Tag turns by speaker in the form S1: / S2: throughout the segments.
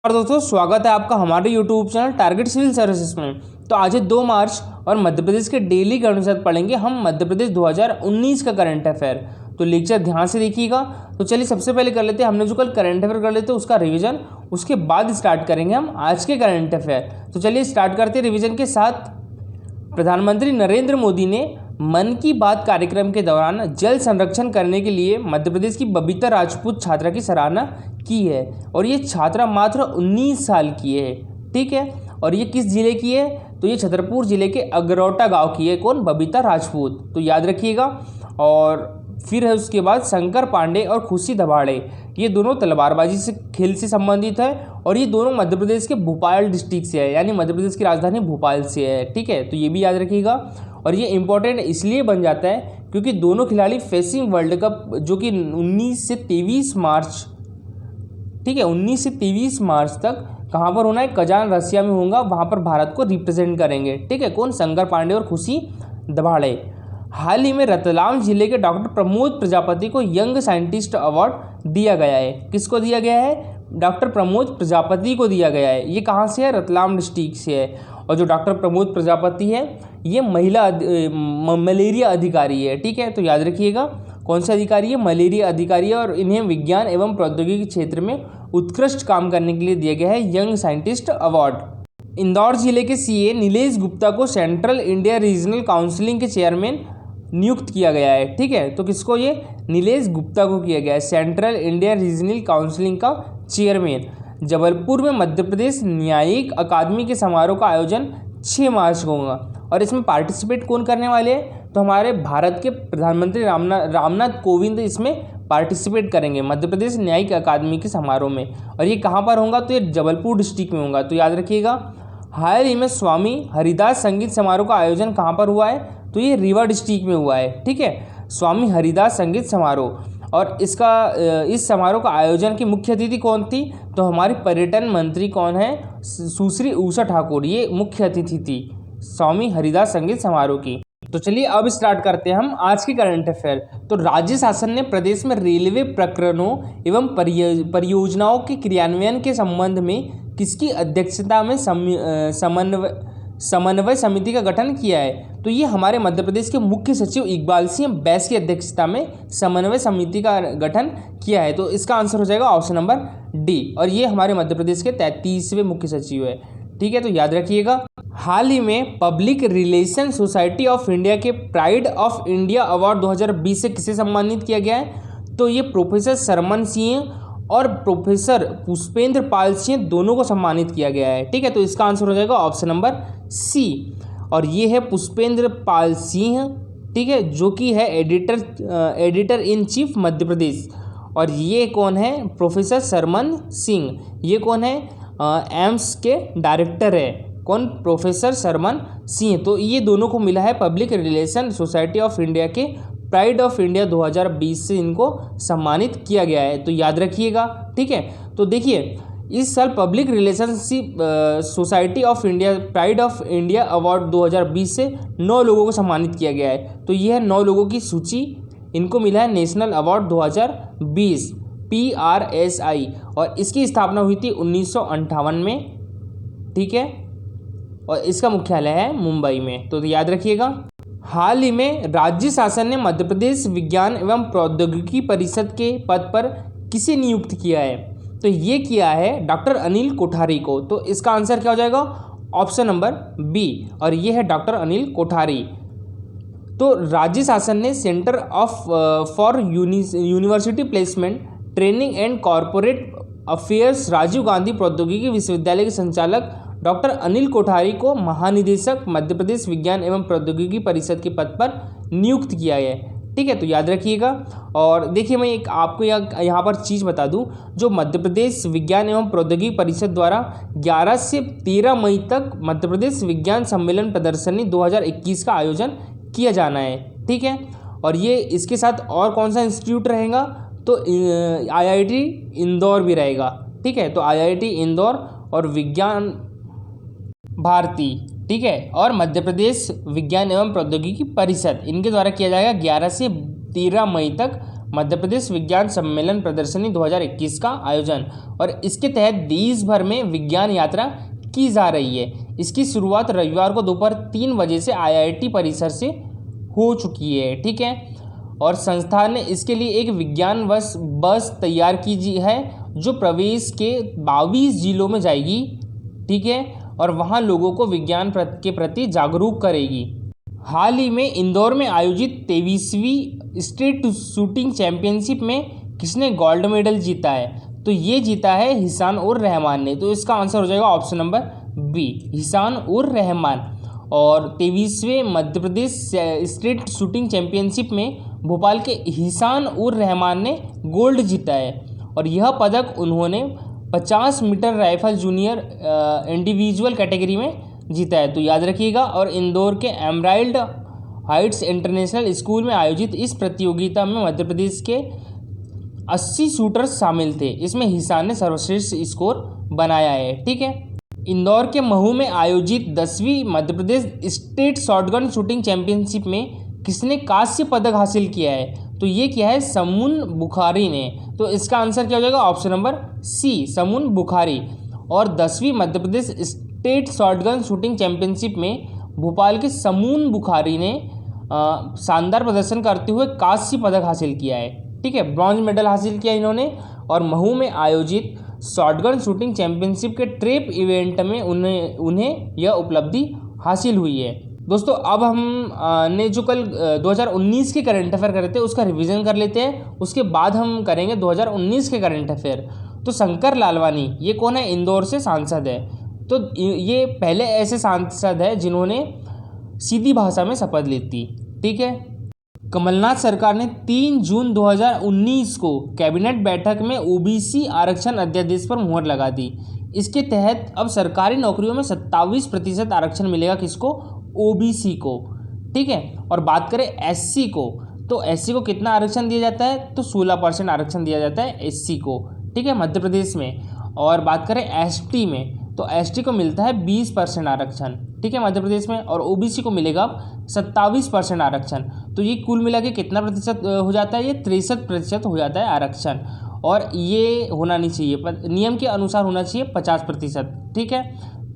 S1: और दोस्तों स्वागत है आपका हमारे YouTube channel target civil services में। तो आज है 2 मार्च और मध्य प्रदेश के डेली करंट अफेयर पढ़ेंगे हम मध्य प्रदेश 2019 का करंट अफेयर। तो लेक्चर ध्यान से देखिएगा। तो चलिए सबसे पहले कर लेते हैं, हमने जो कल करंट अफेयर कर लेते हैं उसका रिवीजन, उसके बाद स्टार्ट करेंगे हम आज के करंट अफेयर। तो चलिए स्टार्ट करते हैं रिवीजन के साथ। प्रधानमंत्री नरेंद्र मोदी ने मन की बात कार्यक्रम के दौरान जल संरक्षण करने के लिए मध्य प्रदेश की बबीता राजपूत छात्रा की सराहना की है और ये छात्रा मात्र 19 साल की है। ठीक है, और ये किस जिले की है? तो ये छतरपुर जिले के अगरौटा गांव की है। कौन? बबीता राजपूत। तो याद रखिएगा। और फिर है उसके बाद शंकर पांडे और खुशी दबाड़े, ये दोनों तलवारबाजी से खेल से संबंधित है और ये दोनों मध्य प्रदेश के भोपाल डिस्ट्रिक्ट से है, यानी मध्य प्रदेश की राजधानी भोपाल से है। ठीक है, तो ये भी याद रखिएगा। और ये इंपॉर्टेंट इसलिए बन जाता है क्योंकि दोनों खिलाड़ी फेसिंग वर्ल्ड कप जो कि 19 से 23 मार्च, ठीक है, 19 से 23 मार्च तक कहाँ पर होना है? कजान रसिया में होगा, वहाँ पर भारत को रिप्रेजेंट करेंगे। ठीक है, कौन? शंकर पांडे और खुशी दबाड़े। हाल ही में रतलाम जिले के डॉक्टर प्रमोद प्रजापति को यंग साइंटिस्ट अवार्ड दिया गया है। किसको दिया गया है? डॉक्टर प्रमोद प्रजापति को दिया गया है। ये कहाँ से है? रतलाम डिस्ट्रिक्ट से है। और जो डॉक्टर प्रमोद प्रजापति है ये मलेरिया अधिकारी है। ठीक है, तो याद रखिएगा कौन सा अधिकारी है? मलेरिया अधिकारी है। और इन्हें विज्ञान एवं प्रौद्योगिकी क्षेत्र में उत्कृष्ट काम करने के लिए दिया गया है यंग साइंटिस्ट अवार्ड। इंदौर जिले के सीए नीलेश गुप्ता को सेंट्रल इंडिया रीजनल काउंसिलिंग के चेयरमैन नियुक्त किया गया है। ठीक है, तो किसको? ये नीलेश गुप्ता को किया गया है सेंट्रल इंडिया रीजनल काउंसिलिंग का चेयरमैन। जबलपुर में मध्य प्रदेश न्यायिक अकादमी के समारोह का आयोजन 6 मार्च को होगा और इसमें पार्टिसिपेट कौन करने वाले हैं? तो हमारे भारत के प्रधानमंत्री रामनाथ कोविंद इसमें पार्टिसिपेट करेंगे मध्य प्रदेश न्यायिक अकादमी के समारोह में। और ये कहाँ पर होगा? तो ये जबलपुर डिस्ट्रिक्ट में होगा। तो याद रखिएगा। हाल ही में स्वामी हरिदास संगीत समारोह का आयोजन कहाँ पर हुआ है? तो ये रीवा डिस्ट्रिक्ट में हुआ है। ठीक है, स्वामी हरिदास संगीत समारोह। और इस समारोह का आयोजन की मुख्य अतिथि कौन थी? तो हमारी पर्यटन मंत्री कौन है? सुश्री उषा ठाकुर, ये मुख्य अतिथि थी स्वामी हरिदास संगीत समारोह की। तो चलिए अब स्टार्ट करते हैं हम आज के करंट अफेयर। तो राज्य शासन ने प्रदेश में रेलवे प्रकरणों एवं परियोजनाओं के क्रियान्वयन के संबंध में किसकी अध्यक्षता में समन्वय समिति का गठन किया है? तो ये हमारे मध्य प्रदेश के मुख्य सचिव इकबाल सिंह बैस की अध्यक्षता में समन्वय समिति का गठन किया है। तो इसका आंसर हो जाएगा ऑप्शन नंबर डी। और ये हमारे मध्य प्रदेश के 33वें मुख्य सचिव है। ठीक है, तो याद रखिएगा। हाल ही में public relation society of India के प्राइड ऑफ इंडिया अवार्ड 2020 से किसे सम्मानित किया गया है? तो ये प्रोफेसर सरमन सिंह और प्रोफेसर पुष्पेंद्र पाल सिंह दोनों को सम्मानित किया गया है। ठीक है, तो इसका आंसर हो जाएगा ऑप्शन नंबर सी। और ये है पुष्पेंद्र पाल सिंह, ठीक है, जो कि है editor in chief Madhya Pradesh. और ये कौन है? प्रोफेसर सरमन सिंह। ये कौन है? एम्स के डायरेक्टर है। कौन? प्रोफेसर सरमन सिंह। तो ये दोनों को मिला है public relation society of India के प्राइड ऑफ इंडिया 2020 से इनको सम्मानित किया गया है। तो याद रखिएगा। ठीक है, तो देखिए इस साल public relationship society of India pride of India award 2020 से 9 लोगों को सम्मानित किया गया है। तो ये है 9 लोगों की सूची, इनको मिला है नेशनल अवार्ड 2020 PRSI। और इसकी स्थापना हुई थी 1958 में। ठीक है, और इसका मुख्यालय है मुंबई में। तो याद रखिएगा। हाल ही में राज्य शासन ने मध्य प्रदेश विज्ञान एवं प्रौद्योगिकी परिषद के पद पर किसे नियुक्त किया है? तो ये किया है डॉक्टर अनिल कोठारी को। तो इसका आंसर क्या हो जाएगा? Option number B. और ये है डॉक्टर अनिल कोठारी। तो राज्य शासन ने centre for university placement training and corporate affairs Rajiv Gandhi प्रौद्योगिकी विश्वविद्यालय के संचालक डॉक्टर अनिल कोठारी को महानिदेशक मध्य प्रदेश विज्ञान एवं प्रौद्योगिकी परिषद के पद पर नियुक्त किया है। ठीक है, तो याद रखिएगा। और देखिए मैं एक आपको यहाँ पर चीज़ बता दूँ, जो मध्य प्रदेश विज्ञान एवं प्रौद्योगिकी परिषद द्वारा 11 से 13 मई तक मध्य प्रदेश विज्ञान सम्मेलन प्रदर्शनी 2021 का आयोजन किया जाना है। ठीक है, और ये इसके साथ और कौन सा इंस्टीट्यूट रहेगा? तो IIT इंदौर भी रहेगा। ठीक है, तो IIT इंदौर और विज्ञान भारती, ठीक है, और मध्य प्रदेश विज्ञान एवं प्रौद्योगिकी परिषद, इनके द्वारा किया जाएगा 11 से 13 मई तक मध्य प्रदेश विज्ञान सम्मेलन प्रदर्शनी 2021 का आयोजन, और इसके तहत देश भर में विज्ञान यात्रा की जा रही है। इसकी शुरुआत रविवार को दोपहर 3 बजे से IIT परिसर से हो चुकी है। ठीक है, और संस्थान ने इसके लिए एक विज्ञान बस तैयार की है जो प्रदेश के 22 जिलों में जाएगी। ठीक है, और वहाँ लोगों को विज्ञान के प्रति जागरूक करेगी। हाल ही में इंदौर में आयोजित 23वीं स्ट्रीट शूटिंग चैंपियनशिप में किसने गोल्ड मेडल जीता है? तो ये जीता है हिसान उर रहमान ने। तो इसका आंसर हो जाएगा ऑप्शन नंबर बी, हिसान उर रहमान। और 23वें Madhya Pradesh street shooting championship में भोपाल के हिसान उर रहमान ने गोल्ड जीता है, और यह पदक उन्होंने 50 metre rifle junior individual category में जीता है। तो याद रखिएगा। और इंदौर के एमराल्ड हाइट्स इंटरनेशनल स्कूल में आयोजित इस प्रतियोगिता में मध्य प्रदेश के 80 शूटर्स शामिल थे। इसमें हिसान ने सर्वश्रेष्ठ स्कोर बनाया है। ठीक है, इंदौर के महू में आयोजित 10वीं Madhya Pradesh state shotgun shooting championship में किसने कांस्य पदक हासिल किया है? तो ये क्या है? समून बुखारी ने। तो इसका आंसर क्या हो जाएगा? ऑप्शन नंबर सी, समून बुखारी। और 10वीं Madhya Pradesh state shotgun shooting championship में भोपाल के समून बुखारी ने शानदार प्रदर्शन करते हुए कांस्य पदक हासिल किया है। ठीक है, ब्रॉन्ज मेडल हासिल किया इन्होंने। और महू में आयोजित शॉटगन शूटिंग चैंपियनशिप के ट्रेप इवेंट में उन्हें यह उपलब्धि हासिल हुई है। दोस्तों, अब हम ने जो कल 2019 के करंट अफेयर करे थे उसका रिवीजन कर लेते हैं। उसके बाद हम करेंगे 2019 के करंट अफेयर। तो शंकर लालवानी ये कौन है? इंदौर से सांसद है। तो ये पहले ऐसे सांसद है जिन्होंने सीधी भाषा में शपथ ली थी। ठीक है, कमलनाथ सरकार ने 3 जून 2019 को कैबिनेट बैठक में OBC आरक्षण अध्यादेश पर मुहर लगा दी। इसके तहत अब सरकारी नौकरियों में 27% आरक्षण मिलेगा। किसको? OBC को। ठीक है, और बात करें SC को, तो SC को कितना आरक्षण दिया जाता है? तो 16% आरक्षण दिया जाता है SC को। ठीक है, मध्य प्रदेश में। और बात करें ST में, तो ST को मिलता है 20% आरक्षण। ठीक है, मध्य प्रदेश में। और OBC को मिलेगा 27% आरक्षण। तो ये कुल मिला के कितना प्रतिशत हो जाता है? ये 63% हो जाता है आरक्षण। और ये होना नहीं चाहिए, नियम के अनुसार होना चाहिए 50%। ठीक है,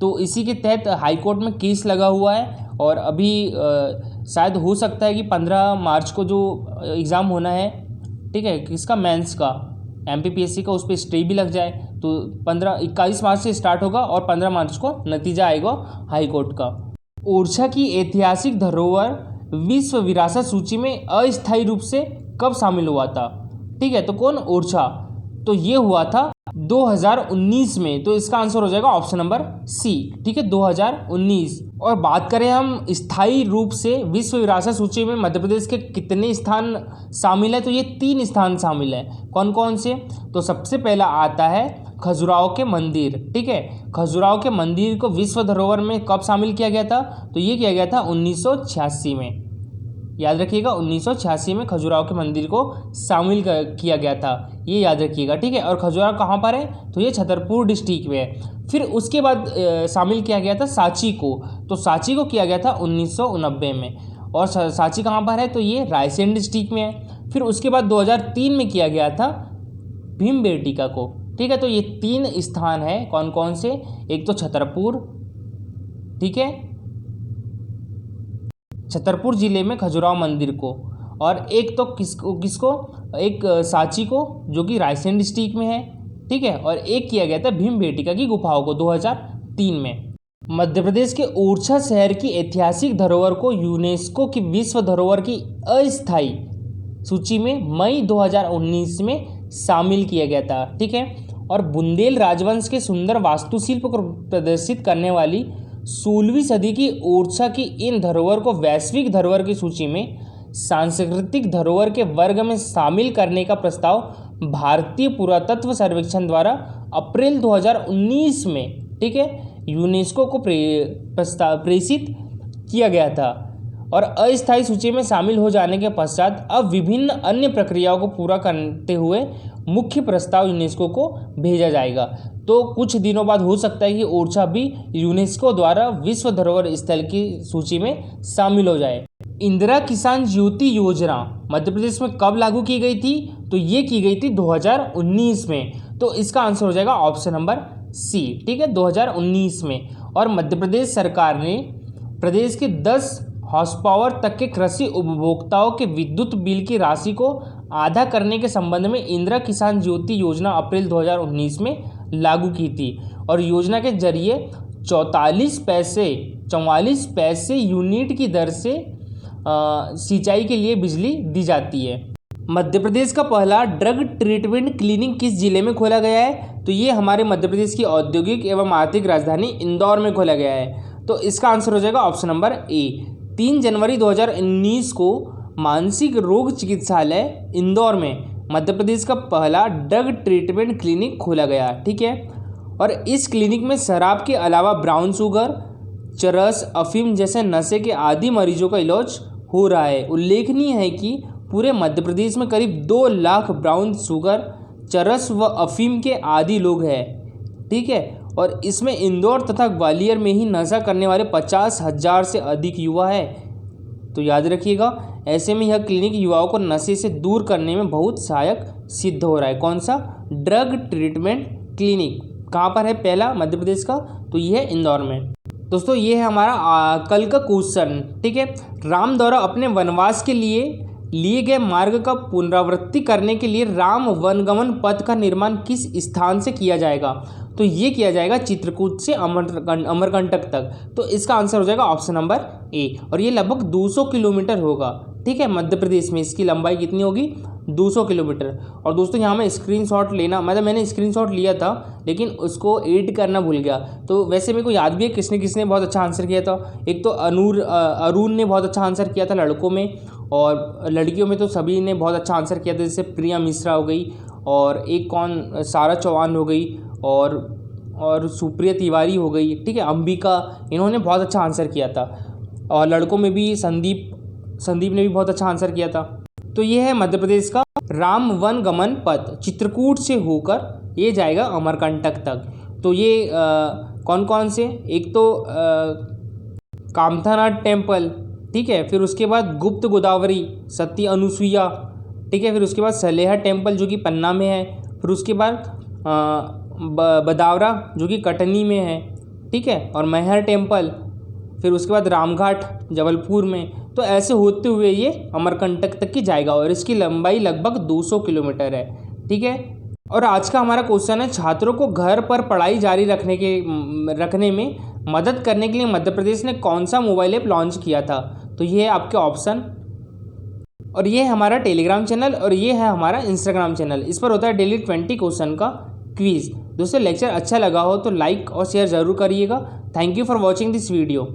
S1: तो इसी के तहत हाईकोर्ट में केस लगा हुआ है। और अभी शायद हो सकता है कि 15 मार्च को जो एग्ज़ाम होना है, ठीक है, किसका? मेंस का, MPPSC का, उस पर स्टे भी लग जाए। तो 21 मार्च से स्टार्ट होगा और 15 मार्च को नतीजा आएगा हाई कोर्ट का। ओरछा की ऐतिहासिक धरोहर विश्व विरासत सूची में अस्थायी रूप से कब शामिल हुआ था? ठीक है, तो कौन? ओरछा। तो ये हुआ था 2019 में। तो इसका आंसर हो जाएगा ऑप्शन नंबर सी। ठीक है, 2019। और बात करें हम स्थायी रूप से विश्व विरासत सूची में मध्य प्रदेश के कितने स्थान शामिल है? तो ये 3 स्थान शामिल है। कौन कौन से? तो सबसे पहला आता है खजुराहो के मंदिर। ठीक है, खजुराहो के मंदिर को विश्व धरोहर में कब शामिल किया गया था? तो ये किया गया था 1986 में। याद रखिएगा, 1986 में खजुराहो के मंदिर को शामिल किया गया था, ये याद रखिएगा। ठीक है, और खजुराहो कहाँ पर है? तो ये छतरपुर डिस्ट्रिक्ट में है। फिर उसके बाद शामिल किया गया था सांची को। तो सांची को किया गया था 1990 में। और सांची कहाँ पर है? तो ये रायसेन डिस्ट्रिक्ट में है। फिर उसके बाद 2003 में किया गया था भीमबेटका को। ठीक है, तो ये 3 स्थान है। कौन कौन से? एक तो छतरपुर, ठीक है, छतरपुर जिले में खजुराहो मंदिर को, और एक तो किसको? एक सांची को, जो कि रायसेन डिस्ट्रिक्ट में है। ठीक है, और एक किया गया था भीमबेटका की गुफाओं को 2003 में। मध्य प्रदेश के ओरछा शहर की ऐतिहासिक धरोहर को यूनेस्को की विश्व धरोहर की अस्थायी सूची में मई 2019 में शामिल किया गया था। ठीक है, और बुंदेल राजवंश के सुंदर वास्तुशिल्प को प्रदर्शित करने वाली 16वीं सदी की ओरछा की इन धरोहर को वैश्विक धरोहर की सूची में सांस्कृतिक धरोहर के वर्ग में शामिल करने का प्रस्ताव भारतीय पुरातत्व सर्वेक्षण द्वारा अप्रैल 2019 में, ठीक है, यूनेस्को को प्रेषित किया गया था। और अस्थायी सूची में शामिल हो जाने के पश्चात अब विभिन्न अन्य प्रक्रियाओं को पूरा करते हुए मुख्य प्रस्ताव यूनेस्को को भेजा जाएगा। तो कुछ दिनों बाद हो सकता है कि ओरछा भी यूनेस्को द्वारा विश्व धरोहर स्थल की सूची में शामिल हो जाए। इंदिरा किसान ज्योति योजना मध्य प्रदेश में कब लागू की गई थी? तो ये की गई थी 2019 में। तो इसका आंसर हो जाएगा ऑप्शन नंबर सी। ठीक है, 2019 में। और मध्य प्रदेश सरकार ने प्रदेश के 10 हॉर्स पावर तक के कृषि उपभोक्ताओं के विद्युत बिल की राशि को आधा करने के संबंध में इंदिरा किसान ज्योति योजना अप्रैल 2019 में लागू की थी। और योजना के जरिए 44 पैसे यूनिट की दर से सिंचाई के लिए बिजली दी जाती है। मध्य प्रदेश का पहला ड्रग ट्रीटमेंट क्लिनिक किस जिले में खोला गया है? तो ये हमारे मध्य प्रदेश की औद्योगिक एवं आर्थिक राजधानी इंदौर में खोला गया है। तो इसका आंसर हो जाएगा ऑप्शन नंबर ए। 3 जनवरी 2019 को मानसिक रोग चिकित्सालय इंदौर में मध्य प्रदेश का पहला ड्रग ट्रीटमेंट क्लिनिक खोला गया। ठीक है, और इस क्लिनिक में शराब के अलावा ब्राउन शुगर, चरस, अफीम जैसे नशे के आदि मरीजों का इलाज हो रहा है। उल्लेखनीय है कि पूरे मध्य प्रदेश में करीब 2 लाख ब्राउन शुगर, चरस व अफीम के आदि लोग हैं। ठीक है, और इसमें इंदौर तथा ग्वालियर में ही नशा करने वाले 50,000 से अधिक युवा है। तो याद रखिएगा, ऐसे में यह क्लिनिक युवाओं को नशे से दूर करने में बहुत सहायक सिद्ध हो रहा है। कौन सा? ड्रग ट्रीटमेंट क्लिनिक कहाँ पर है? पहला मध्य प्रदेश का, तो ये है इंदौर में। दोस्तों ये है हमारा कल का क्वेश्चन। ठीक है, राम द्वारा अपने वनवास के लिए गए मार्ग का पुनरावृत्ति करने के लिए राम वनगमन पथ का निर्माण किस स्थान से किया जाएगा? तो ये किया जाएगा चित्रकूट से अमरकंटक तक। तो इसका आंसर हो जाएगा ऑप्शन नंबर ए। और ये लगभग 200 किलोमीटर होगा। ठीक है, मध्य प्रदेश में इसकी लंबाई कितनी होगी? 200 किलोमीटर। और दोस्तों यहाँ में स्क्रीनशॉट लेना, मतलब मैंने स्क्रीनशॉट लिया था लेकिन उसको एडिट करना भूल गया। तो वैसे मेरे को याद भी है किसने किसने बहुत अच्छा आंसर किया था। एक तो अरुण ने बहुत अच्छा आंसर किया था लड़कों में, और लड़कियों में तो सभी ने बहुत अच्छा आंसर किया था, जैसे प्रिया मिश्रा हो गई, और एक कौन सारा चौहान हो गई, और सुप्रिया तिवारी हो गई। ठीक है, अंबिका, इन्होंने बहुत अच्छा आंसर किया था। और लड़कों में भी संदीप ने भी बहुत अच्छा आंसर किया था। तो ये है मध्य प्रदेश का राम वन गमन पथ, चित्रकूट से होकर ये जाएगा अमरकंटक तक। तो ये कौन कौन से? एक तो कामथानाथ टेम्पल, ठीक है, फिर उसके बाद गुप्त गोदावरी, सती अनुसुईया, ठीक है, फिर उसके बाद सलेहा टेम्पल जो कि पन्ना में है, फिर उसके बाद बदावरा जो कि कटनी में है, ठीक है, और मैहर टेम्पल, फिर उसके बाद रामघाट जबलपुर में। तो ऐसे होते हुए ये अमरकंटक तक की जाएगा और इसकी लंबाई लगभग 200 किलोमीटर है। ठीक है, और आज का हमारा क्वेश्चन है, छात्रों को घर पर पढ़ाई जारी रखने में मदद करने के लिए मध्य प्रदेश ने कौन सा मोबाइल ऐप लॉन्च किया था? तो ये है आपके ऑप्शन, और ये है हमारा टेलीग्राम चैनल, और ये है हमारा इंस्टाग्राम चैनल। इस पर होता है डेली 20 क्वेश्चन का क्विज। दोस्तों लेक्चर अच्छा लगा हो तो लाइक और शेयर ज़रूर करिएगा। Thank you for watching this video.